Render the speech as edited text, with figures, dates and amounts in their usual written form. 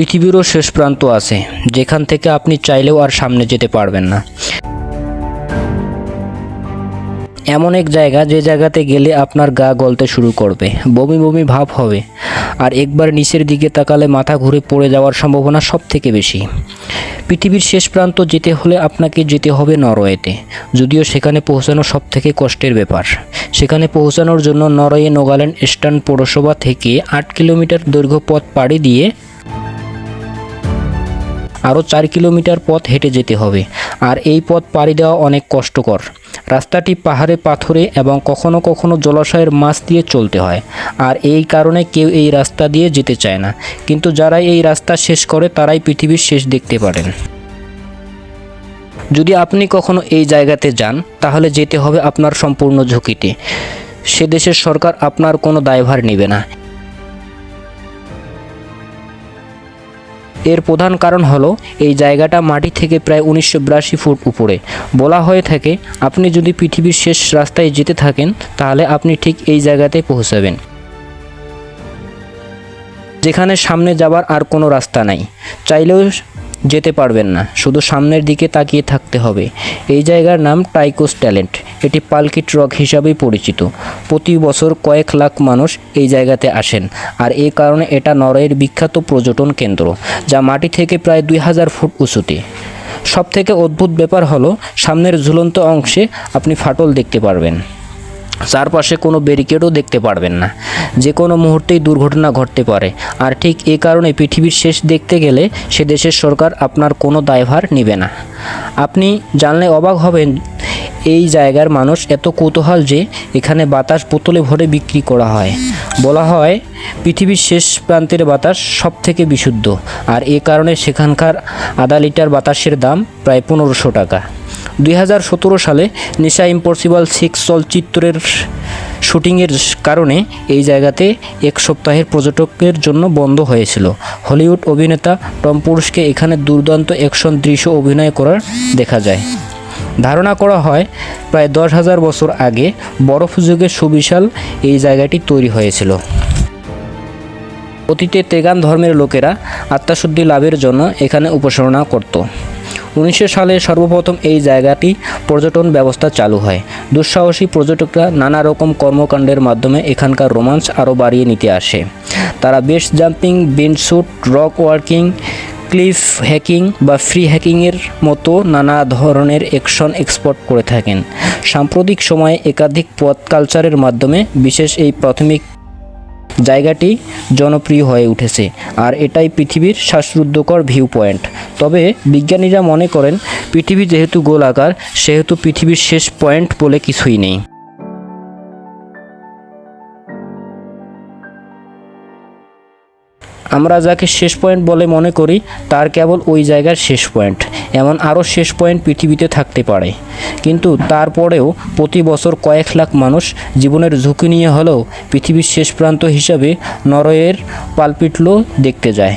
পৃথিবীরও শেষ প্রান্ত আছে, যেখান থেকে আপনি চাইলেও আর সামনে যেতে পারবেন না। এমন এক জায়গা যে জায়গাতে গেলে আপনার গা গলতে শুরু করবে, বমি বমি ভাব হবে, আর একবার নিচের দিকে তাকালে মাথা ঘুরে পড়ে যাওয়ার সম্ভাবনা সব থেকে বেশি। পৃথিবীর শেষ প্রান্ত যেতে হলে আপনাকে যেতে হবে নরওয়েতে, যদিও সেখানে পৌঁছানো সব থেকে কষ্টের ব্যাপার। সেখানে পৌঁছানোর জন্য নরওয়ে নোগাল্যান্ড স্ট্যান্ড পৌরসভা থেকে 8 কিলোমিটার দৈর্ঘ্য পথ পাড়ি দিয়ে আরও 4 কিলোমিটার পথ হেঁটে যেতে হবে, আর এই পথ পাড়ি দেওয়া অনেক কষ্টকর। রাস্তাটি পাহাড়ে পাথরে এবং কখনো কখনো জলাশয়ের মাছ দিয়ে চলতে হয়, আর এই কারণে কেউ এই রাস্তা দিয়ে যেতে চায় না, কিন্তু যারা এই রাস্তা শেষ করে তারাই পৃথিবীর শেষ দেখতে পারেন। যদি আপনি কখনো এই জায়গাতে যান, তাহলে যেতে হবে আপনার সম্পূর্ণ ঝুঁকিতে। সে দেশের সরকার আপনার কোনো দায়ভার নেবে না। এর প্রধান কারণ হলো এই জায়গাটা মাটি থেকে প্রায় 1982 ফুট উপরে। বলা হয়ে থাকে, আপনি যদি পৃথিবীর শেষ রাস্তায় যেতে থাকেন, তাহলে আপনি ঠিক এই জায়গাতে পৌঁছাবেন, যেখানে সামনে যাবার আর কোনো রাস্তা নাই। চাইলেও যেতে পারবেন না, শুধু সামনের দিকে তাকিয়ে থাকতে হবে। এই জায়গার নাম টাইকোস ট্যালেন্ট। এটি পালকিট রক হিসাবেই পরিচিত। প্রতি বছর কয়েক লাখ মানুষ এই জায়গাতে আসেন, আর এই কারণে এটা নরওয়ের বিখ্যাত পর্যটন কেন্দ্র, যা মাটি থেকে প্রায় 2000 ফুট উঁচুতে। সবথেকে অদ্ভুত ব্যাপার হলো, সামনের ঝুলন্ত অংশে আপনি ফাটল দেখতে পারবেন, চারপাশে কোনো ব্যারিকেডও দেখতে পারবেন না। যে কোনো মুহূর্তেই দুর্ঘটনা ঘটতে পারে, আর ঠিক এই কারণে পৃথিবীর শেষ দেখতে গেলে সে দেশের সরকার আপনার কোনো দায়ভার নেবে না। আপনি জানলে অবাক হবেন, এই জায়গার মানুষ এত কৌতূহল যে এখানে বাতাস বোতলে ভরে বিক্রি করা হয়। বলা হয় পৃথিবীর শেষ প্রান্তের বাতাস সব থেকে বিশুদ্ধ, আর এ কারণে সেখানকার আধা লিটার বাতাসের দাম প্রায় 1500 টাকা। 2017 সালে নেশা ইম্পসিবল 6 চলচ্চিত্রের শুটিংয়ের কারণে এই জায়গাতে এক সপ্তাহের পর্যটকের জন্য বন্ধ হয়েছিল। হলিউড অভিনেতা টম ক্রুজকে এখানে দুর্দান্ত অ্যাকশন দৃশ্য অভিনয় করার দেখা যায়। ধারণা করা হয় প্রায় 10,000 বছর আগে বরফ যুগে সুবিশাল এই জায়গাটি তৈরি হয়েছিল। অতীতে তেগান ধর্মের লোকেরা আত্মাশুদ্ধি লাভের জন্য এখানে উপাসনা করত। 1900 সালে সর্বপ্রথম এই জায়গাটি পর্যটন ব্যবস্থা চালু হয়। দুঃসাহসী পর্যটকরা নানা রকম কর্মকাণ্ডের মাধ্যমে এখানকার রোমাঞ্চ আরও বাড়িয়ে নিতে আসে। তারা বেস জাম্পিং, বেঞ্চশুট, রক ওয়ার্কিং, ক্লিফ হ্যাকিং বা ফ্রি হ্যাকিংয়ের মতো নানা ধরনের অ্যাকশন এক্সপোর্ট করে থাকেন। সাম্প্রতিক সময়ে একাধিক পথ কালচারের মাধ্যমে বিশেষ এই প্রাথমিক জায়গাটি জনপ্রিয় হয়ে উঠেছে, আর এটাই পৃথিবীর শ্বাসরুদ্ধকর ভিউ পয়েন্ট। তবে বিজ্ঞানীরা মনে করেন, পৃথিবী যেহেতু গোলাকার, সেহেতু পৃথিবীর শেষ পয়েন্ট বলে কিছুই নেই। আমরা যাকে শেষ পয়েন্ট বলে মনে করি, তার কেবল ওই জায়গার শেষ পয়েন্ট। এমন আরও শেষ পয়েন্ট পৃথিবীতে থাকতে পারে, কিন্তু তারপরেও প্রতি বছর কয়েক লাখ মানুষ জীবনের ঝুঁকি নিয়ে হলেও পৃথিবীর শেষ প্রান্ত হিসাবে নরওয়ের পালপিটলো দেখতে যায়।